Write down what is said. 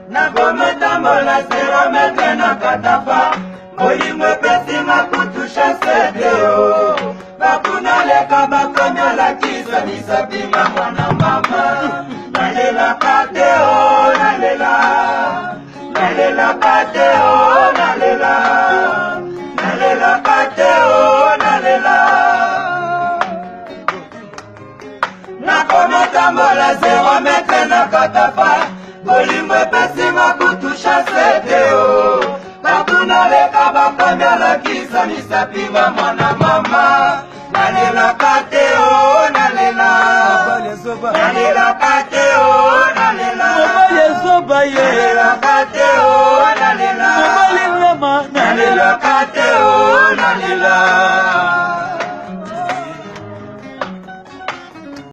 Nakometambola serometre na katafa Molimwe pesi makutusha sedeo Bakuna leka bakomya la kisa Nisapima mwana mama Nalela kateo nalela Nalela kateo nalela Nalela kateo nalela Nakometambola serometre na katafa Molimwe pesi makutusha sedeo Bakuna leka bakomya la kisa Nisapima mwana mama Nalela kateo nalela Nalela kateo nalela Nalela kateo nalela Nalela kateo nalela